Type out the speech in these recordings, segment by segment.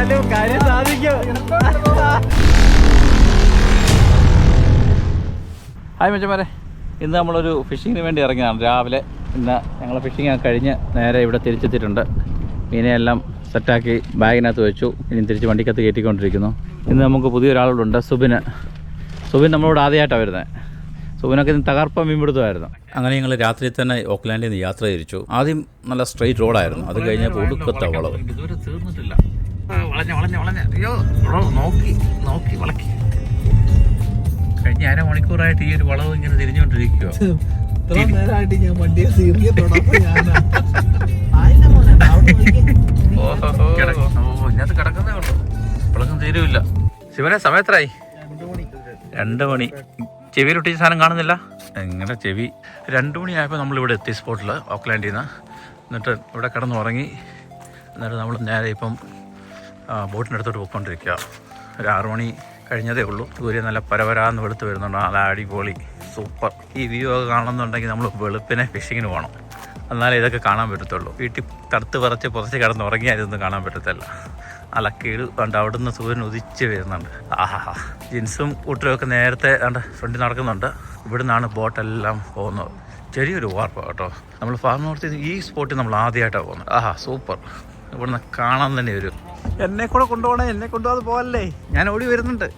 പോയാലും കാര്യം സാധിക്കും. ഹായ് മച്ചന്മാരെ, ഇന്ന് നമ്മളൊരു ഫിഷിങ്ങിന് വേണ്ടി ഇറങ്ങിയതാണ് രാവിലെ. ഇന്ന് ഞങ്ങൾ ഫിഷിങ് കഴിഞ്ഞ് നേരെ ഇവിടെ തിരിച്ചെത്തിയിട്ടുണ്ട്. മീനെയെല്ലാം സെറ്റാക്കി ബാഗിനകത്ത് വെച്ചു. ഇനി തിരിച്ച് വണ്ടിക്കകത്ത് കയറ്റിക്കൊണ്ടിരിക്കുന്നു. ഇന്ന് നമുക്ക് പുതിയൊരാളോടുണ്ട്, സുബിൻ നമ്മളോട് ആദ്യമായിട്ടാണ് വരുന്നത്. സുബിനൊക്കെ ഇന്ന് തകർപ്പ മീൻപിടുത്തമായിരുന്നു. അങ്ങനെ ഞങ്ങൾ രാത്രി തന്നെ ഓക്ലാൻഡിൽ നിന്ന് യാത്ര തിരിച്ചു. ആദ്യം നല്ല സ്ട്രെയിറ്റ് റോഡായിരുന്നു, അത് കഴിഞ്ഞപ്പോൾ ഒടുക്കത്തെ വളവ്. ഇതുവരെ തീർന്നിട്ടില്ല. അയ്യോ നോക്കി വളക്കി. കഴിഞ്ഞ അരമണിക്കൂറായിട്ട് ഈ ഒരു വളവ് ഇങ്ങനെ തിരിഞ്ഞുകൊണ്ടിരിക്കുവോ. ഇതിനകത്ത് കിടക്കുന്നേ ഉള്ളൂ, ഇപ്പോഴൊന്നും തീരുമില്ല. ശിവനെ സമയത്രായി? 2 മണി. ചെവിയിലൊട്ടിച്ച സാധനം കാണുന്നില്ല. എങ്ങനെ ചെവി? 2 മണിയായപ്പോൾ നമ്മളിവിടെ എത്തി സ്പോട്ടിൽ, ഓക്ലാൻഡിൽ നിന്ന്. എന്നിട്ട് ഇവിടെ കിടന്നുറങ്ങി. എന്നിട്ട് നമ്മൾ നേരെ ഇപ്പം ബോട്ടിനടുത്തോട്ട് പോയിക്കൊണ്ടിരിക്കുക. ഒരു 6 മണി കഴിഞ്ഞതേ ഉള്ളൂ. സൂര്യൻ നല്ല പരപരാന്ന് വെളുത്ത് വരുന്നുണ്ട്. നല്ല അടിപൊളി സൂപ്പർ. ഈ വ്യൂ ഒക്കെ കാണുന്നുണ്ടെങ്കിൽ നമ്മൾ വെളുപ്പിനെ ഫിഷിങ്ങിന് പോകണം, എന്നാലേ ഇതൊക്കെ കാണാൻ പറ്റത്തുള്ളൂ. വീട്ടിൽ തടുത്ത് പറച്ച് പുറത്ത് കിടന്ന് ഉറങ്ങിയാൽ ഇതൊന്നും കാണാൻ പറ്റത്തില്ല. നല്ല കീഴ് കണ്ട് അവിടുന്ന് സൂര്യൻ ഉദിച്ച് വരുന്നുണ്ട്. ആഹാ. ജിൻസും കൂട്ടരൊക്കെ നേരത്തെ ഫ്രണ്ടിൽ നടക്കുന്നുണ്ട്. ഇവിടെ നിന്നാണ് ബോട്ടെല്ലാം പോകുന്നത്. ചെറിയൊരു വാർപ്പാണ് കേട്ടോ. നമ്മൾ ഫാർമോർത്തിൽ ഈ സ്പോട്ടിൽ നമ്മൾ ആദ്യമായിട്ടാണ് പോകുന്നത്. ആഹാ സൂപ്പർ. ഇവിടുന്ന് കാണാൻ തന്നെ ഒരു എന്നെ കൂടെ കൊണ്ടുപോകണേ, എന്നെ കൊണ്ടുപോകാതെ പോകല്ലേ, ഞാൻ ഓടി വരുന്നുണ്ട്.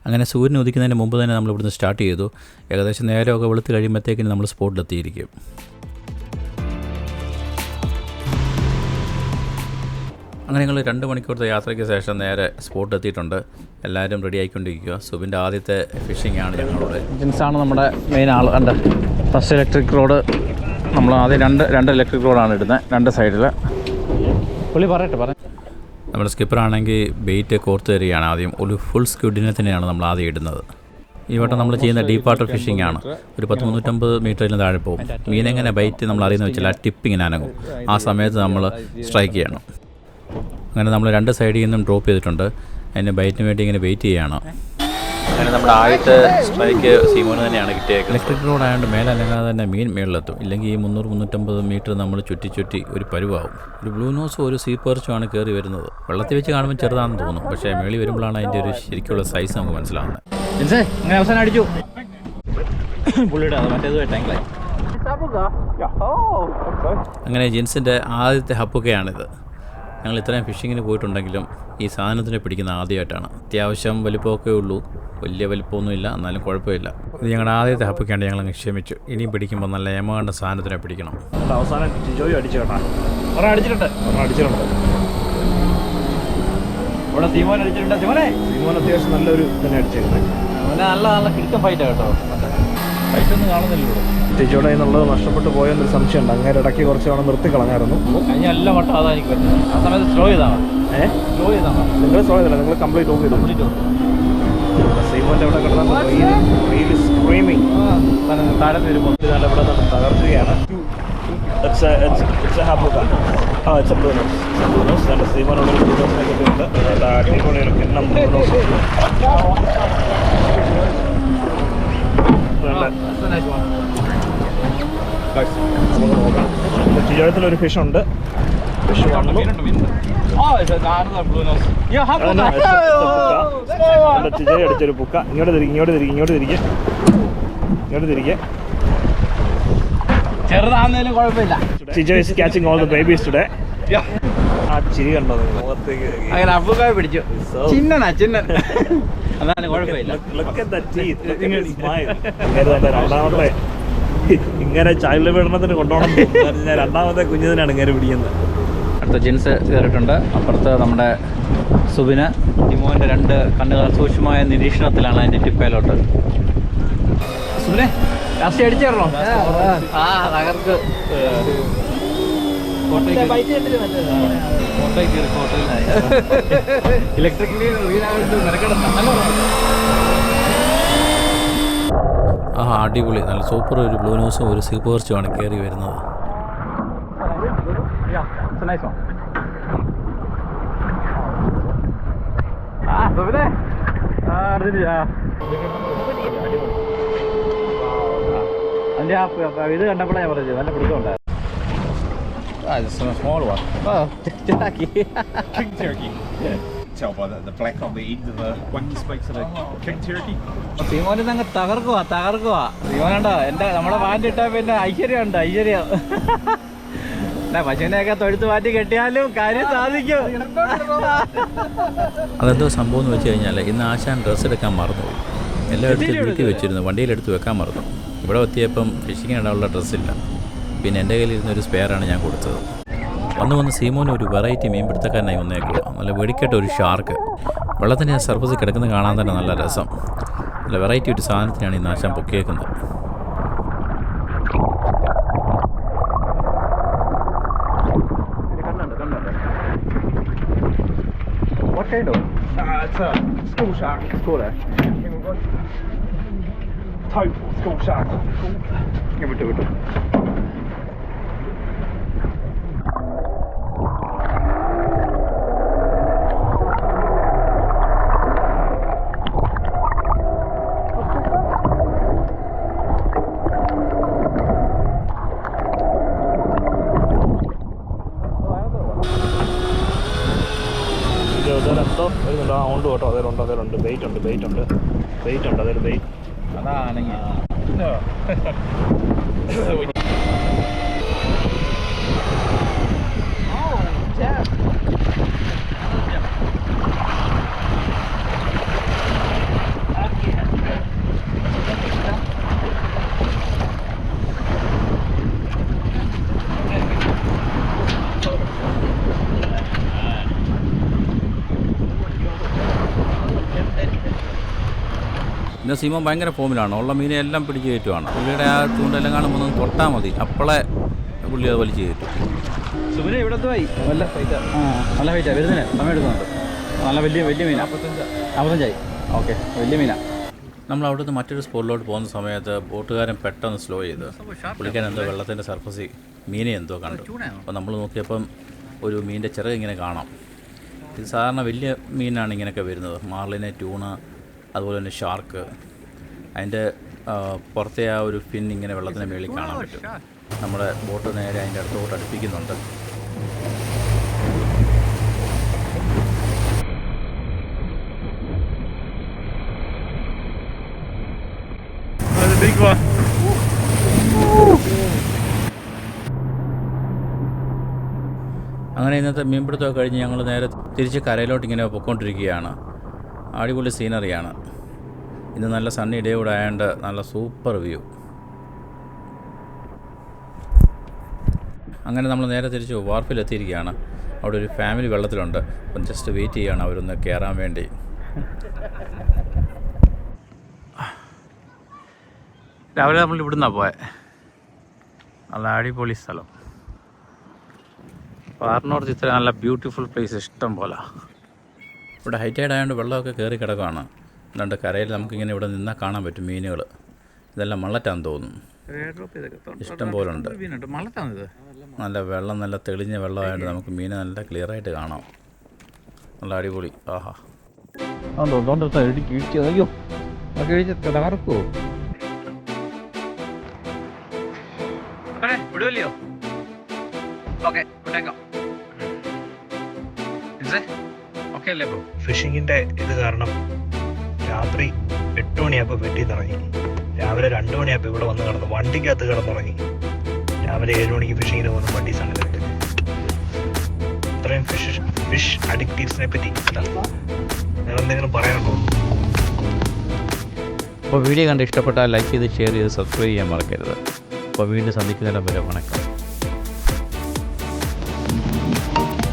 അങ്ങനെ സൂര്യൻ ഉദിക്കുന്നതിന് മുമ്പ് തന്നെ നമ്മൾ ഇവിടുന്ന് സ്റ്റാർട്ട് ചെയ്തു. ഏകദേശം നേരമൊക്കെ വെളുത്ത് കഴിയുമ്പോഴത്തേക്കിന് നമ്മൾ സ്പോട്ടിലെത്തിയിരിക്കും. അങ്ങനെ ഞങ്ങൾ 2 മണിക്കൂറത്തെ യാത്രയ്ക്ക് ശേഷം നേരെ സ്പോട്ട് എത്തിയിട്ടുണ്ട്. എല്ലാവരും റെഡി ആയിക്കൊണ്ടിരിക്കുക. സുബിൻ്റെ ആദ്യത്തെ ഫിഷിംഗ് ആണ് ഞങ്ങളുടെ. ജിൻസാണ് നമ്മുടെ മെയിൻ ആൾ. ഉണ്ട് ഫസ്റ്റ് ഇലക്ട്രിക് റോഡ്. നമ്മൾ ആദ്യം രണ്ട് ഇലക്ട്രിക് റോഡാണ് ഇടുന്നത്, 2 സൈഡിൽ. പുള്ളി പറയട്ടെ. നമ്മുടെ സ്കിപ്പറാണെങ്കിൽ ബെയ്റ്റ് കോർത്ത് തരികയാണ്. ആദ്യം ഒരു ഫുൾ സ്ക്വിഡിനെ തന്നെയാണ് നമ്മൾ ആദ്യം ഇടുന്നത്. ഈ വട്ടം നമ്മൾ ചെയ്യുന്ന ഡീപ്പ് വാട്ടർ ഫിഷിംഗ് ആണ്. ഒരു 350 മീറ്ററിന് താഴെ പോകും. മീനെങ്ങനെ ബൈറ്റ് നമ്മൾ അറിയുന്ന വെച്ചാൽ ആ ടിപ്പിങ്ങനെ അനങ്ങും. ആ സമയത്ത് നമ്മൾ സ്ട്രൈക്ക് ചെയ്യണം. അങ്ങനെ നമ്മൾ 2 സൈഡിൽ നിന്നും ഡ്രോപ്പ് ചെയ്തിട്ടുണ്ട്. അതിന് ബൈറ്റിന് വേണ്ടി ഇങ്ങനെ വെയിറ്റ് ചെയ്യുകയാണ്. അങ്ങനെ നമ്മുടെ ആദ്യത്തെ സ്ട്രൈക്ക് സീമോന് തന്നെയാണ് കിട്ടിയത്. ഇലക്ട്രിക് റോഡ് ആയതുകൊണ്ട് മേലെ അനങ്ങാതെ തന്നെ മീൻ മേളിലെത്തും. ഇല്ലെങ്കിൽ ഈ 300-350 മീറ്റർ നമ്മൾ ചുറ്റി ഒരു പരുവാകും. ഒരു ബ്ലൂ നോസും ഒരു സീ പെർച്ചുമാണ് കയറി വരുന്നത്. വെള്ളത്തിൽ വെച്ച് കാണുമ്പോൾ ചെറുതാണെന്ന് തോന്നും, പക്ഷേ മേളിൽ വരുമ്പോഴാണ് അതിൻ്റെ ഒരു ശരിക്കുള്ള സൈസ് നമുക്ക് മനസ്സിലാവുന്നത്. അങ്ങനെ അവസാനം അടിച്ചു പുള്ളിയുടെ മറ്റേത്. അങ്ങനെ ജിൻസിൻ്റെ ആദ്യത്തെ ഹപ്പൊക്കെയാണിത്. ഞങ്ങൾ ഇത്രയും ഫിഷിങ്ങിന് പോയിട്ടുണ്ടെങ്കിലും ഈ സാധനത്തിനെ പിടിക്കുന്ന ആദ്യമായിട്ടാണ്. അത്യാവശ്യം വലിപ്പമൊക്കെ ഉള്ളൂ, വലിയ വലിപ്പമൊന്നുമില്ല, എന്നാലും കുഴപ്പമില്ല. ഇത് ഞങ്ങളുടെ ആദ്യത്തെ ഹപ്പൊക്കെയാണ്. ഞങ്ങളങ്ങ് ക്ഷമിച്ചു. ഇനിയും പിടിക്കുമ്പോൾ നല്ല എമൗണ്ട് സാധനത്തിനെ പിടിക്കണം. അവസാനം ജോയി അടിച്ചു കേട്ടോ. അടിച്ചിട്ടുണ്ട്. ഇവിടെ സീമോൻ അടിച്ചിട്ടുണ്ട്. സീമോൻ അത്യാവശ്യം നല്ലൊരു തന്നെ അടിച്ചേക്കുന്നത്. നല്ല കിടക്കൻ ഫൈറ്റാണ് കേട്ടോ. ഫൈറ്റൊന്നും കാണുന്നില്ലല്ലോ. ടിജോടെ എന്നുള്ളത് നഷ്ടപ്പെട്ടു പോയെന്നൊരു സംശയമുണ്ട്. അങ്ങനെ ഇടയ്ക്ക് കുറച്ച് വേണം നിർത്തി കളഞ്ഞായിരുന്നു. കഴിഞ്ഞ എല്ലാ വട്ടം അതാ എനിക്ക് പറ്റുന്നത്. ആ സമയത്ത് സ്ലോ ചെയ്താണ്. നിങ്ങൾ സ്ലോ ചെയ്തല്ല, നിങ്ങൾ കംപ്ലീറ്റ് ഓഫ് ചെയ്തു. സീമോൻ്റെ ഇവിടെ കിടന്ന താഴത്ത് വരുമ്പോൾ നല്ല ഇവിടെ തകർക്കുകയാണ്. സീമോനുള്ള അടിപൊളിയാണ്. കിണ്ണം ടിജോഴത്തിലൊരു ഫിഷ് ഉണ്ട്. ഫിഷ് ടിജോയ് അടിച്ചൊരു പുക്ക. ഇങ്ങോട്ട് തിരികെ. ചെറുതാണെങ്കിലും കുഴപ്പമില്ല. Tijoy is catching all the babies today. ആ ചിരി കണ്ടോ മുഖത്തേക്ക്? അങ്ങനെ അപ്പുക്കായ പിടിച്ചു. ചിന്നൻ അതാണ് കുഴപ്പമില്ല. രണ്ടാമത്തെ ഇങ്ങനെ ചൈൽഡ് വിടണത്തിന് കൊണ്ടുപോകണം. രണ്ടാമത്തെ കുഞ്ഞിനാണ് ഇങ്ങനെ പിടിക്കുന്നത്. അടുത്ത ജിൻസ് കയറിയിട്ടുണ്ട്. അപ്പുറത്ത് നമ്മുടെ സുബിന്. ടിമോൻ്റെ 2 കണ്ണുകൾ സൂക്ഷ്മമായ നിരീക്ഷണത്തിലാണ് അതിൻ്റെ ടിപ്പയിലോട്ട്. സുബിനെ ലാസ്റ്റ് അടിച്ചേരണോ? തകർക്ക്. ഇലക്ട്രിക് അടിപൊളി. നല്ല സൂപ്പർ ഒരു ബ്ലൂ ന്യൂസും ഒരു സീ പെർച്ചുമാണ് കയറി വരുന്നത്. അതിൻ്റെ ഇത് കണ്ടപ്പോഴാണ് ഞാൻ പറഞ്ഞത് നല്ല പിടുത്തമുണ്ടായിരുന്നു. It's a small one. Oh, turkey. King turkey. Tell by the black on the end of the wings makes it a king turkey. സീമോനിന്ന് അങ്ങ് തകർക്കുവാ സീമോനുണ്ടോ നമ്മുടെ പാൻറ് ഇട്ടാൽ പിന്നെ ഐശ്വര്യമുണ്ട് ഐശ്വര്യം. പശുവിനെയൊക്കെ തൊഴുത്ത് മാറ്റി കെട്ടിയാലും കാര്യം സാധിക്കും. അതെന്തോ സംഭവം എന്ന് വെച്ച് കഴിഞ്ഞാൽ ഇന്ന് ആശാൻ ഡ്രസ്സ് എടുക്കാൻ മറന്നുപോയി. എല്ലായിടത്തും വീട്ടിൽ വെച്ചിരുന്നു, വണ്ടിയിലെടുത്ത് വെക്കാൻ മറന്നു. ഇവിടെ എത്തിയപ്പം ഫിഷിങ്ങിനിടാനുള്ള ഡ്രസ്സില്ല. പിന്നെ എൻ്റെ കയ്യിലിരുന്നൊരു സ്പെയറാണ് ഞാൻ കൊടുത്തത്. വന്ന് സീമോന് ഒരു വെറൈറ്റി മീൻപിടുത്തക്കാരനായി വന്നേക്കുക. നല്ല വെടിക്കെട്ട ഒരു ഷാർക്ക് വെള്ളത്തിൻ്റെ ആ സർഫസിൽ കിടക്കുന്നത് കാണാൻ തന്നെ നല്ല രസം. നല്ല വെറൈറ്റി ഒരു സാധനത്തിനാണ് ഇന്ന് ആശാൻ പൊക്കിയേക്കുന്നത്. What kind of? It's a school shark. School, eh? Taupe school shark. വിട്ടു. വരുന്നുണ്ട്. ആ ഉണ്ട് കേട്ടോ, അതിലുണ്ട് വെയിറ്റ് ഉണ്ട് അതിൽ വെയിറ്റ്. അതാണെങ്കിൽ ഇന്ന് സീമോൻ ഭയങ്കര ഫോമിലാണ്. ഉള്ള മീനെ എല്ലാം പിടിച്ച് കയറ്റുവാണ്. പുള്ളിയുടെ ആ ചൂണ്ടെല്ലാം കാണുമ്പോൾ ഒന്ന് തൊട്ടാൽ മതി, അപ്പോളെ പുള്ളി അത് വലിച്ച് കയറ്റും. സുബിനെ ഇവിടത്തെ പോയി നല്ല ഫൈറ്റാ വരുന്നതിന് സമയം എടുക്കുന്നുണ്ട്. നല്ല വലിയ മീനാണ്. 45 ഓക്കെ, വലിയ മീനാണ്. നമ്മൾ അവിടുന്ന് മറ്റൊരു സ്പോട്ടിലോട്ട് പോകുന്ന സമയത്ത് ബോട്ടുകാരൻ പെട്ടെന്ന് സ്ലോ ചെയ്ത് പുള്ളിക്കാൻ എന്തോ വെള്ളത്തിൻ്റെ സർഫസിൽ മീനെ എന്തോ കണ്ടു. അപ്പോൾ നമ്മൾ നോക്കിയപ്പം ഒരു മീനിൻ്റെ ചിറക് ഇങ്ങനെ കാണാം. ഇത് സാധാരണ വലിയ മീനാണ് ഇങ്ങനെയൊക്കെ വരുന്നത്. മാർലിന്, ട്യൂണ, അതുപോലെ തന്നെ ഷാർക്ക്. അതിൻ്റെ പുറത്തെ ആ ഒരു ഫിൻ ഇങ്ങനെ വെള്ളത്തിന് മേളിൽ കാണാൻ പറ്റും. നമ്മുടെ ബോട്ട് നേരെ അതിൻ്റെ അടുത്തോട്ട് അടുപ്പിക്കുന്നുണ്ട്. അങ്ങനെ ഇന്നത്തെ മീൻപിടുത്തമൊക്കെ കഴിഞ്ഞ് ഞങ്ങൾ നേരെ തിരിച്ച് കരയിലോട്ട് ഇങ്ങനെ പൊയ്ക്കൊണ്ടിരിക്കുകയാണ്. അടിപൊളി സീനറിയാണ്. ഇന്ന് നല്ല സണ്ണി ഡേ കൂടെ ആയതുകൊണ്ട് നല്ല സൂപ്പർ വ്യൂ. അങ്ങനെ നമ്മൾ നേരെ തിരിച്ച് വാർഫിലെത്തിയിരിക്കുകയാണ്. അവിടെ ഒരു ഫാമിലി വെള്ളത്തിലുണ്ട്. അപ്പം ജസ്റ്റ് വെയിറ്റ് ചെയ്യുകയാണ് അവരൊന്ന് കയറാൻ വേണ്ടി. രാവിലെ നമ്മൾ ഇവിടുന്നാണ് പോയത്. നല്ല അടിപൊളി സ്ഥലം. പാർനോർത്ത് ഇത്ര നല്ല ബ്യൂട്ടിഫുൾ പ്ലേസ് ഇഷ്ടം പോലെ. ഇവിടെ ഹൈറ്റൈഡ് ആയതുകൊണ്ട് വെള്ളമൊക്കെ കയറി കിടക്കുകയാണ്. അതുകൊണ്ട് കരയിൽ നമുക്കിങ്ങനെ ഇവിടെ നിന്നാൽ കാണാൻ പറ്റും മീനുകൾ. ഇതെല്ലാം മള്ളറ്റാന്ന് തോന്നുന്നു. ഇഷ്ടം പോലെ ഉണ്ട്. നല്ല വെള്ളം, നല്ല തെളിഞ്ഞ വെള്ളമായതുകൊണ്ട് നമുക്ക് മീനെ നല്ല ക്ലിയറായിട്ട് കാണാം. നല്ല അടിപൊളി. ആഹാ, അയ്യോ തകർക്കുമോ? വിടുവല്ലോ. ഓക്കെ, ഫിഷിങ്ങിന്റെ ഇത് കാരണം രാത്രി 8 മണിയാകുമ്പോൾ വീട്ടിൽ നിന്ന് ഇറങ്ങി. രാവിലെ 2 മണിയാകുമ്പോൾ ഇവിടെ വന്ന് കിടന്നു, വണ്ടിക്കകത്ത് കിടന്നുറങ്ങി. രാവിലെ 7 മണിക്ക് ഫിഷിങ്ങിന് പോകുന്ന വണ്ടീസാണ് ഇതിട്ട്. ഇത്രയും ഫിഷ് അഡിക്റ്റീവ്സിനെ പറ്റി നിങ്ങൾ എന്തെങ്കിലും പറയാനുണ്ടോ? അപ്പോൾ വീഡിയോ കണ്ട് ഇഷ്ടപ്പെട്ടാൽ ലൈക്ക് ചെയ്ത് ഷെയർ ചെയ്ത് സബ്സ്ക്രൈബ് ചെയ്യാൻ മറക്കരുത്. അപ്പോൾ വീണ്ടും സന്ധിക്കുന്നിടം വരെ വണക്കം.